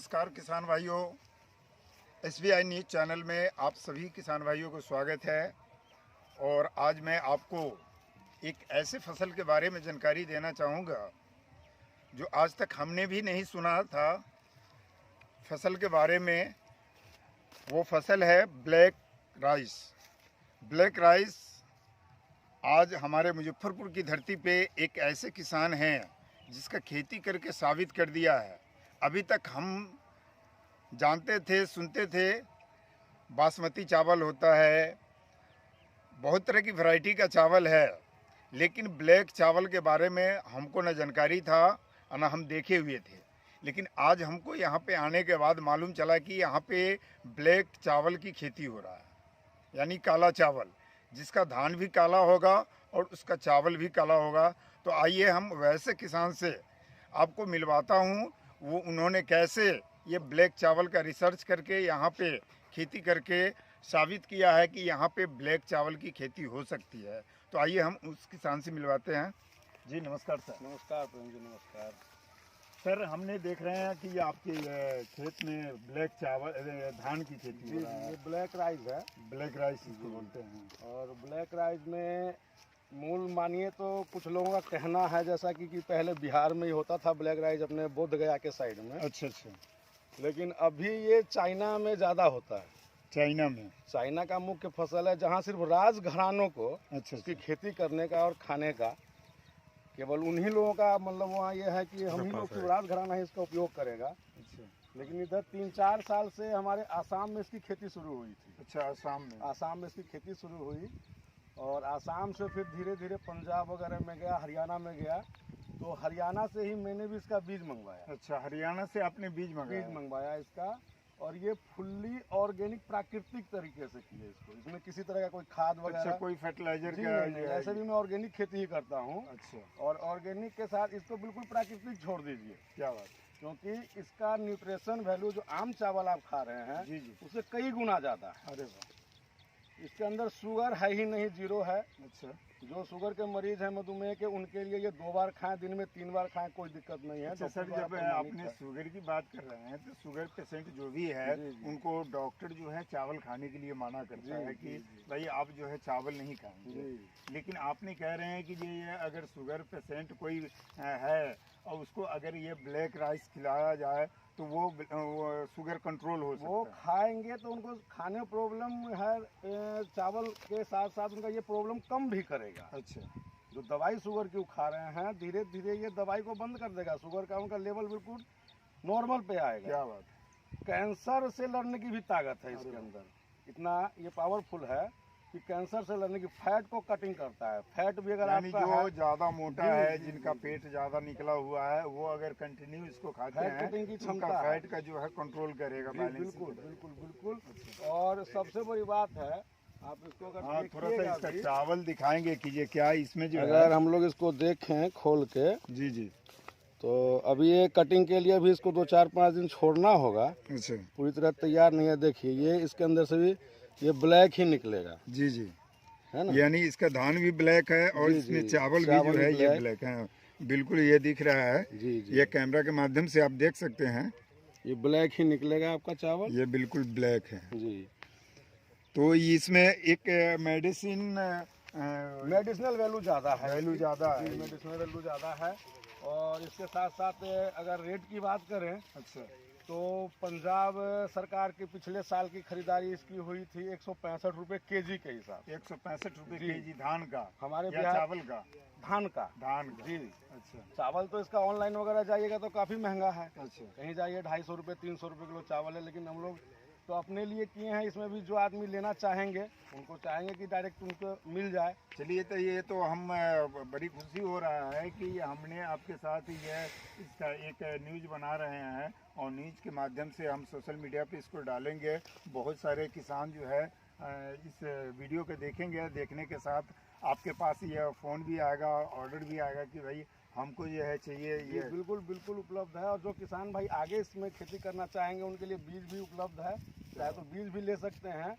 नमस्कार किसान भाइयों, SBI न्यूज़ चैनल में आप सभी किसान भाइयों को स्वागत है। और आज मैं आपको एक ऐसे फसल के बारे में जानकारी देना चाहूँगा जो आज तक हमने भी नहीं सुना था फसल के बारे में। वो फसल है ब्लैक राइस। ब्लैक राइस आज हमारे मुजफ्फरपुर की धरती पे एक ऐसे किसान हैं जिसका खेती करके साबित कर दिया है। अभी तक हम जानते थे, सुनते थे बासमती चावल होता है, बहुत तरह की वैरायटी का चावल है, लेकिन ब्लैक चावल के बारे में हमको न जानकारी था और न हम देखे हुए थे। लेकिन आज हमको यहाँ पे आने के बाद मालूम चला कि यहाँ पे ब्लैक चावल की खेती हो रहा है, यानी काला चावल, जिसका धान भी काला होगा और उसका चावल भी काला होगा। तो आइए हम वैसे किसान से आपको मिलवाता हूँ, वो उन्होंने कैसे ये ब्लैक चावल का रिसर्च करके यहाँ पे खेती करके साबित किया है कि यहाँ पे ब्लैक चावल की खेती हो सकती है। तो आइए हम उस किसान से मिलवाते हैं। जी नमस्कार सर। नमस्कार प्रेम जी, नमस्कार सर, हमने देख रहे हैं कि आपके खेत में ब्लैक चावल धान की खेती जी। हो रहा है। ये ब्लैक राइस है। ब्लैक राइस इसको बोलते हैं। और ब्लैक राइस में मूल मानिए तो कुछ लोगों का कहना है जैसा कि पहले बिहार में ही होता था ब्लैक राइस, अपने बोध गया के साइड में। अच्छा अच्छा। लेकिन अभी ये चाइना में ज़्यादा होता है। चाइना में? चाइना का मुख्य फसल है जहाँ सिर्फ राजघरानों को अच्छा इसकी खेती करने का और खाने का, केवल उन्हीं लोगों का मतलब वहाँ ये है कि हम ही लोग सिर्फ राजघराना ही इसका उपयोग करेगा। अच्छा। लेकिन इधर 3-4 साल से हमारे आसाम में इसकी खेती शुरू हुई थी। अच्छा, आसाम में इसकी खेती शुरू हुई और आसाम से फिर धीरे धीरे पंजाब वगैरह में गया, हरियाणा में गया। तो हरियाणा से ही मैंने भी इसका बीज मंगवाया। अच्छा, हरियाणा से आपने बीज मंगवाया इसका। और ये फुल्ली ऑर्गेनिक प्राकृतिक तरीके से किए इसको, इसमें किसी तरह का कोई खाद वगैरह। अच्छा, कोई फर्टिलाइजर नहीं, ऐसे भी मैं ऑर्गेनिक खेती ही करता हूँ। अच्छा। और ऑर्गेनिक के साथ इसको बिल्कुल प्राकृतिक छोड़ दीजिए। क्या बात। क्योंकि इसका न्यूट्रिशन वैल्यू जो आम चावल आप खा रहे हैं जी जी, उससे कई गुना ज़्यादा है। अरे वाह। इसके अंदर शुगर है ही नहीं, 0 है। अच्छा। जो शुगर के मरीज हैं मधुमेह के, उनके लिए ये 2 बार खाएं, दिन में 3 बार खाएं, कोई दिक्कत नहीं है। अच्छा सर, जब आपने शुगर की बात कर रहे हैं तो शुगर पेशेंट जो भी है उनको डॉक्टर जो है चावल खाने के लिए मना करता है कि भाई आप जो है चावल नहीं खाएंगे। लेकिन आपने कह रहे हैं कि ये अगर शुगर पेशेंट कोई है और उसको अगर ये ब्लैक राइस खिलाया जाए तो वो शुगर कंट्रोल हो सकता है। वो खाएंगे तो उनको खाने में प्रॉब्लम है, चावल के साथ साथ उनका ये प्रॉब्लम कम भी करेगा। अच्छा। जो दवाई शुगर की खा रहे हैं, धीरे धीरे ये दवाई को बंद कर देगा, शुगर का उनका लेवल बिल्कुल नॉर्मल पे आएगा। क्या बात। कैंसर से लड़ने की भी ताकत है इसके अंदर, इतना ये पावरफुल है कि कैंसर से लड़ने की, फैट को कटिंग करता है। फैट भी अगर आपका जो ज्यादा मोटा है, जिनका पेट ज्यादा निकला हुआ है, वो अगर कंटिन्यू इसको खाते हैं कटिंग की क्षमता, फैट का जो है कंट्रोल करेगा। बिल्कुल बिल्कुल बिल्कुल। और सबसे बड़ी बात है, आप इसको अगर थोड़ा सा इसका चावल दिखाएंगे कि ये क्या इसमें जो अगर हम लोग इसको देखें खोल के। जी जी। तो अभी ये कटिंग के लिए भी इसको 2-4-5 दिन छोड़ना होगा। अच्छा। पूरी तरह तैयार नहीं है। देखिए ये इसके अंदर से भी ये ब्लैक ही निकलेगा। जी जी, है ना। यानी इसका धान भी ब्लैक है और इसमें चावल भी जो है ये ब्लैक है। बिल्कुल ये दिख रहा है। जी जी, ये कैमरा के माध्यम से आप देख सकते हैं, ये ब्लैक ही निकलेगा आपका चावल। ये बिल्कुल ब्लैक है जी। तो इसमें एक मेडिसिनल वैल्यू ज़्यादा है। मेडिसिनल वैल्यू ज़्यादा है। और इसके साथ साथ अगर रेट की बात करें, अच्छा, तो पंजाब सरकार की पिछले साल की खरीदारी इसकी हुई थी 165 रुपये kg के हिसाब। 165 रुपये kg धान का? हमारे या चावल का? धान का जी। अच्छा। चावल तो इसका ऑनलाइन वगैरह जाइएगा तो काफ़ी महंगा है। अच्छा। कहीं जाइए 250 रुपये 300 रुपये किलो चावल है। लेकिन हम लोग तो अपने लिए किए हैं, इसमें भी जो आदमी लेना चाहेंगे उनको चाहेंगे कि डायरेक्ट उनको मिल जाए। चलिए, तो ये तो हम बड़ी खुशी हो रहा है कि हमने आपके साथ ये इसका एक न्यूज़ बना रहे हैं और न्यूज़ के माध्यम से हम सोशल मीडिया पे इसको डालेंगे। बहुत सारे किसान जो है इस वीडियो को देखेंगे, देखने के साथ आपके पास ये फ़ोन भी आएगा, ऑर्डर भी आएगा कि भाई हमको ये है चाहिए। ये बिल्कुल बिल्कुल उपलब्ध है। और जो किसान भाई आगे इसमें खेती करना चाहेंगे उनके लिए बीज भी उपलब्ध है, चाहे तो बीज भी ले सकते हैं।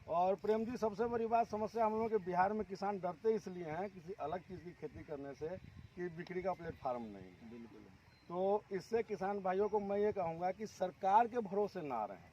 और प्रेम जी, सबसे बड़ी बात, समस्या हम लोगों के बिहार में किसान डरते इसलिए हैं किसी अलग चीज़ की खेती करने से कि बिक्री का प्लेटफार्म नहीं है। बिल्कुल। तो इससे किसान भाइयों को मैं ये कहूँगा कि सरकार के भरोसे ना रहें,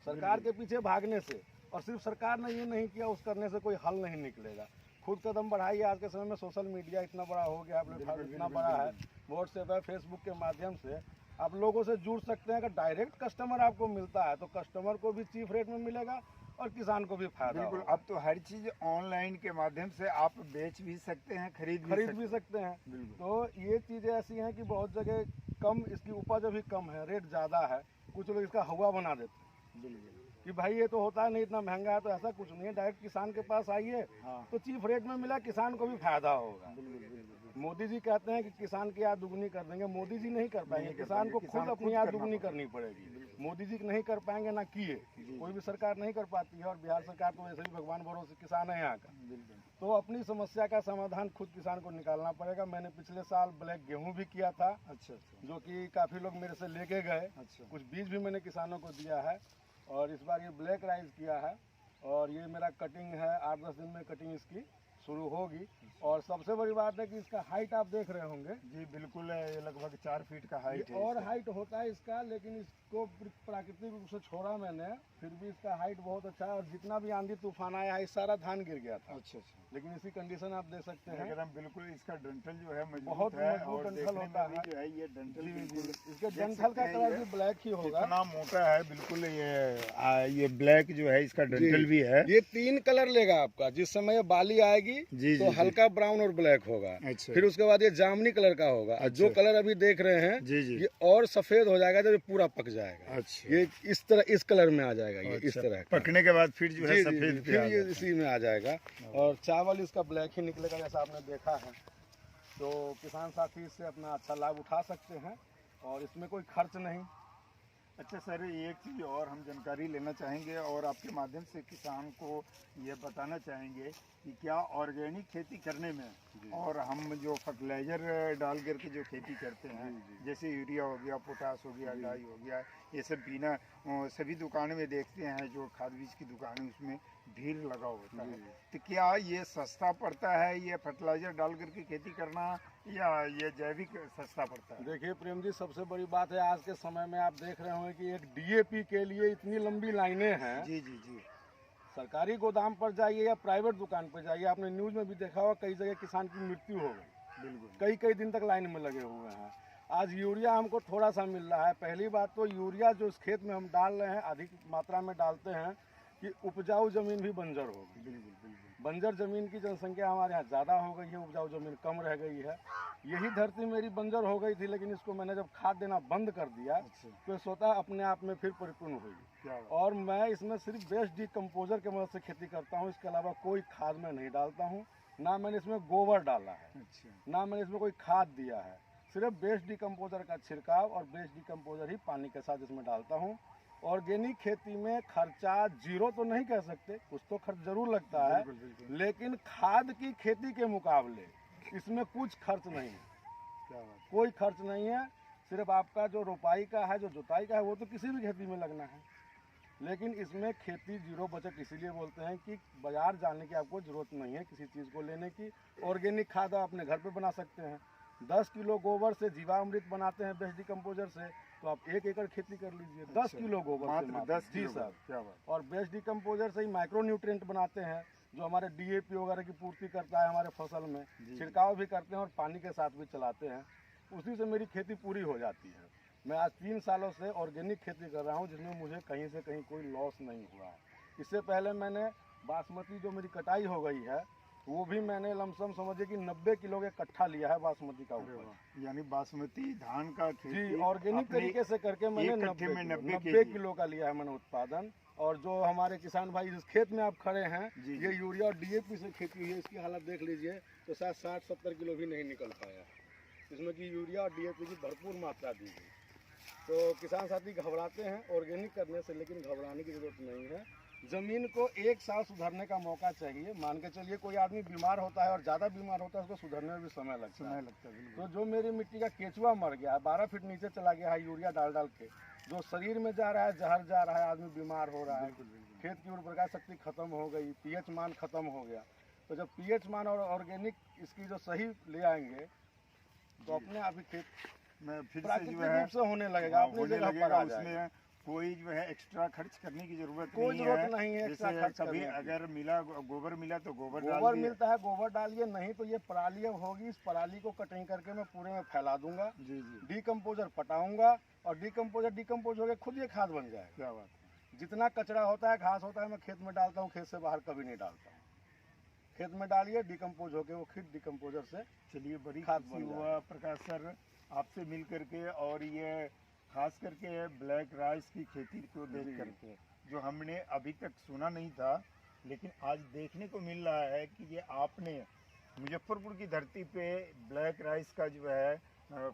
सरकार के पीछे भागने से, और सिर्फ सरकार ने ये नहीं किया उस करने से कोई हल नहीं निकलेगा। खुद कदम बढ़ाइए। आज के समय में सोशल मीडिया इतना बड़ा हो गया, प्लेटफॉर्म इतना बड़ा है, व्हाट्सएप है, फेसबुक के माध्यम से आप लोगों से जुड़ सकते हैं। अगर डायरेक्ट कस्टमर आपको मिलता है तो कस्टमर को भी चीप रेट में मिलेगा और किसान को भी फायदा बिल्कुल। होगा। अब तो हर चीज ऑनलाइन के माध्यम से आप बेच भी सकते हैं, खरीद भी सकते हैं। बिल्कुल। तो ये चीज़ें ऐसी हैं कि बहुत जगह कम, इसकी उपज अभी कम है, रेट ज़्यादा है, कुछ लोग इसका हवा बना देते हैं। बिल्कुल कि भाई ये तो होता है नहीं, इतना महंगा है, तो ऐसा कुछ नहीं है। डायरेक्ट किसान के पास आइए हाँ। तो चीप रेट में मिला, किसान को भी फायदा होगा। बिल्कुल। मोदी जी कहते हैं कि किसान की आय दुगनी कर देंगे, मोदी जी नहीं कर पाएंगे, किसान को खुद अपनी आय दुगनी करनी पड़ेगी। मोदी जी नहीं कर पाएंगे ना किए, कोई भी सरकार नहीं कर पाती है, और बिहार सरकार तो वैसे भी भगवान भरोसे किसान है यहाँ का। तो अपनी समस्या का समाधान खुद किसान को निकालना पड़ेगा। मैंने पिछले साल ब्लैक गेहूं भी किया था, अच्छा। जो कि काफ़ी लोग मेरे से लेके गए। अच्छा। कुछ बीज भी मैंने किसानों को दिया है, और इस बार ये ब्लैक राइस किया है, और ये मेरा कटिंग है, 8-10 दिन में कटिंग इसकी शुरू होगी। और सबसे बड़ी बात है कि इसका हाइट आप देख रहे होंगे। जी बिल्कुल है, ये लगभग 4 फीट का हाइट है। और हाइट होता है इसका, लेकिन इसको प्राकृतिक रूप से छोड़ा मैंने, फिर भी इसका हाइट बहुत अच्छा है। और जितना भी आंधी तूफान आया है, सारा धान गिर गया था। अच्छा। लेकिन इसी कंडीशन आप देख सकते हैं, एकदम बिल्कुल। इसका डंठल जो है बहुत है, मजबूत और डंठल होता है। जो है ये डंठल बिल्कुल, इसके डंठल का कलर भी ब्लैक ही होगा। इतना मोटा है बिल्कुल। ये ब्लैक जो है इसका डंठल भी है। ये 3 कलर लेगा आपका। जिस समय ये बाली आएगी जी, तो हल्का ब्राउन और ब्लैक होगा। अच्छा। फिर उसके बाद ये जामुनी कलर का होगा। अच्छा। जो कलर अभी देख रहे हैं जी। ये और सफेद हो जाएगा जब ये पूरा पक जाएगा। अच्छा। ये इस तरह इस कलर में आ जाएगा। ये इस तरह का पकने के बाद फिर जो है सफेद फिर ये इसी में आ जाएगा। और चावल इसका ब्लैक ही निकलेगा, जैसा आपने देखा है। तो किसान साथी इससे अपना अच्छा लाभ उठा सकते हैं, और इसमें कोई खर्च नहीं। अच्छा सर, एक चीज़ और हम जानकारी लेना चाहेंगे और आपके माध्यम से किसान को ये बताना चाहेंगे कि क्या ऑर्गेनिक खेती करने में और हम जो फर्टिलाइज़र डाल करके जो खेती करते हैं, जैसे यूरिया हो गया, पोटास हो गया, डाई हो गया, ये सब बिना सभी दुकानों में देखते हैं जो खाद बीज की दुकानें, उसमें भीड़ लगा होता है। तो क्या ये सस्ता पड़ता है ये फर्टिलाइज़र डाल करके खेती करना, या ये जैविक सस्ता पड़ता है? देखिए प्रेम जी, सबसे बड़ी बात है आज के समय में आप देख रहे होंगे कि एक डीएपी के लिए इतनी लंबी लाइनें हैं। जी। सरकारी गोदाम पर जाइए या प्राइवेट दुकान पर जाइए, आपने न्यूज़ में भी देखा होगा, कई जगह किसान की मृत्यु हो गई। बिल्कुल। कई दिन तक लाइन में लगे हुए हैं। आज यूरिया हमको थोड़ा सा मिल रहा है। पहली बात तो यूरिया जो इस खेत में हम डाल रहे हैं, अधिक मात्रा में डालते हैं कि उपजाऊ जमीन भी बंजर होगी। बिल्कुल। बंजर जमीन की जनसंख्या हमारे यहाँ ज़्यादा हो गई है, उपजाऊ जमीन कम रह गई है। यही धरती मेरी बंजर हो गई थी, लेकिन इसको मैंने जब खाद देना बंद कर दिया तो स्वतः अपने आप में फिर परिपूर्ण हुई। और मैं इसमें सिर्फ बेस्ट डिकम्पोजर की मदद से खेती करता हूँ। इसके अलावा कोई खाद मैं नहीं डालता हूँ, ना मैंने इसमें गोबर डाला है, ना मैंने इसमें कोई खाद दिया है। सिर्फ बेस्ट डिकम्पोजर का छिड़काव और बेस्ट डिकम्पोजर ही पानी के साथ इसमें डालता हूँ। ऑर्गेनिक खेती में खर्चा जीरो तो नहीं कह सकते, कुछ तो खर्च जरूर लगता है। बिल्कुल। लेकिन खाद की खेती के मुकाबले इसमें कुछ खर्च नहीं है। क्या बात? कोई खर्च नहीं है। सिर्फ आपका जो रोपाई का है, जो जुताई का है, वो तो किसी भी खेती में लगना है। लेकिन इसमें खेती जीरो बचत इसीलिए बोलते हैं कि बाजार जाने की आपको ज़रूरत नहीं है किसी चीज़ को लेने की। ऑर्गेनिक खाद आप अपने घर पे बना सकते हैं। 10 किलो गोबर से जीवामृत बनाते हैं बेस्ट डिकम्पोजर से, तो आप 1 एकड़ खेती कर लीजिए। 10 किलो गोबर से मात्र 10 जी किलो। सर। क्या बात? और बेस्ट डिकम्पोजर से ही माइक्रो न्यूट्रिएंट बनाते हैं, जो हमारे डीएपी वगैरह की पूर्ति करता है हमारे फसल में। छिड़काव भी करते हैं और पानी के साथ भी चलाते हैं। उसी से मेरी खेती पूरी हो जाती है। मैं आज 3 सालों से ऑर्गेनिक खेती कर रहा हूँ, जिसमें मुझे कहीं से कहीं कोई लॉस नहीं हुआ है। इससे पहले मैंने बासमती जो मेरी कटाई हो गई है, वो भी मैंने लमसम समझिए कि 90 किलो के कट्ठा लिया है बासमती का ऊपर। यानी बासमती धान का जी ऑर्गेनिक तरीके से करके मैंने 90 किलो का लिया है मैंने उत्पादन। और जो हमारे किसान भाई जिस खेत में आप खड़े हैं, ये यूरिया और डीएपी से खेती हुई है, इसकी हालत देख लीजिए तो शायद 60-70 किलो भी नहीं निकल पाया। इसमें कि यूरिया और डीएपी की भरपूर मात्रा दी गई। तो किसान साथी घबराते हैं ऑर्गेनिक करने से, लेकिन घबराने की जरूरत नहीं है। ज़मीन को 1 साल सुधरने का मौका चाहिए। मान के चलिए कोई आदमी बीमार होता है और ज़्यादा बीमार होता है, उसको सुधरने में भी समय लगता है। तो जो मेरी मिट्टी का केचुआ मर गया है, 12 फीट नीचे चला गया है यूरिया डाल डाल के, जो शरीर में जा रहा है, जहर जा रहा है, आदमी बीमार हो रहा है, खेत की उर्वरता शक्ति खत्म हो गई, पीएच मान खत्म हो गया। तो जब पीएच मान और ऑर्गेनिक इसकी जो सही ले आएंगे तो अपने आप ही खेत फिर से प्राकृतिक जो है रूप से होने लगेगा, अपनी होने जगह पर लगेगा। आ जाएगा। उसमें कोई जो है एक्स्ट्रा खर्च करने की जरूरत कोई जरूरत नहीं है एक्स्ट्रा जैसे खर्च कभी करने की। अगर मिला गोबर मिला तो गोबर डाल गोबर दिए। मिलता है गोबर डालिए, नहीं तो ये पराली अब होगी, इस पराली को कटिंग करके मैं पूरे में फैला दूंगा। जी जी, डिकम्पोजर पटाऊंगा और डिकम्पोज हो गया खुद ये खाद बन जाएगा। क्या बात है। जितना कचरा होता है, घास होता है, मैं खेत में डालता हूँ, खेत से बाहर कभी नहीं डालता हूँ। खेत में डालिए, डिकम्पोज होके वो खुद डिकम्पोजर से चलिए, बड़ी खाद खुशी बन हुआ प्रकाश सर आपसे मिल करके, और ये खास करके ब्लैक राइस की खेती को देख करके, जो हमने अभी तक सुना नहीं था, लेकिन आज देखने को मिल रहा है कि ये आपने मुजफ्फरपुर की धरती पे ब्लैक राइस का जो है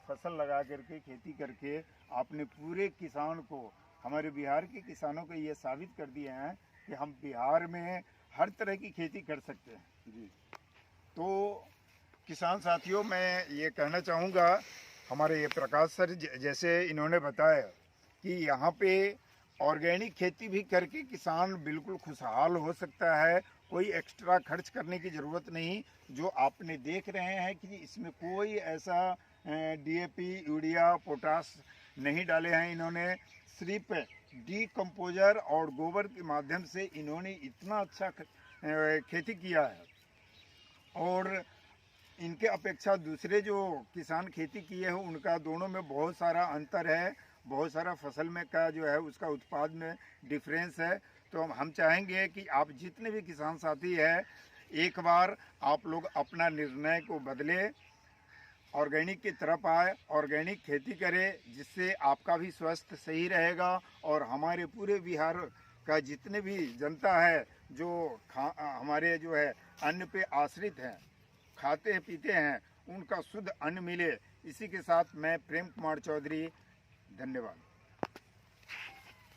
फसल लगा करके, खेती करके, आपने पूरे किसान को, हमारे बिहार के किसानों को ये साबित कर दिए हैं कि हम बिहार में हर तरह की खेती कर सकते हैं जी। तो किसान साथियों, मैं ये कहना चाहूँगा, हमारे ये प्रकाश सर जैसे इन्होंने बताया कि यहाँ पे ऑर्गेनिक खेती भी करके किसान बिल्कुल खुशहाल हो सकता है, कोई एक्स्ट्रा खर्च करने की ज़रूरत नहीं। जो आपने देख रहे हैं कि इसमें कोई ऐसा डीएपी, यूरिया, पोटास नहीं डाले हैं इन्होंने, सिर्फ डीकम्पोजर और गोबर के माध्यम से इन्होंने इतना अच्छा खेती किया है। और इनके अपेक्षा दूसरे जो किसान खेती किए हैं उनका दोनों में बहुत सारा अंतर है, बहुत सारा फसल में का जो है उसका उत्पाद में डिफरेंस है। तो हम चाहेंगे कि आप जितने भी किसान साथी हैं, एक बार आप लोग अपना निर्णय को बदले, ऑर्गेनिक की तरफ आए, ऑर्गेनिक खेती करें, जिससे आपका भी स्वास्थ्य सही रहेगा और हमारे पूरे बिहार का जितने भी जनता है जो हमारे जो है अन्न पे आश्रित हैं, खाते पीते हैं, उनका शुद्ध अन्न मिले। इसी के साथ मैं प्रेम कुमार चौधरी, धन्यवाद।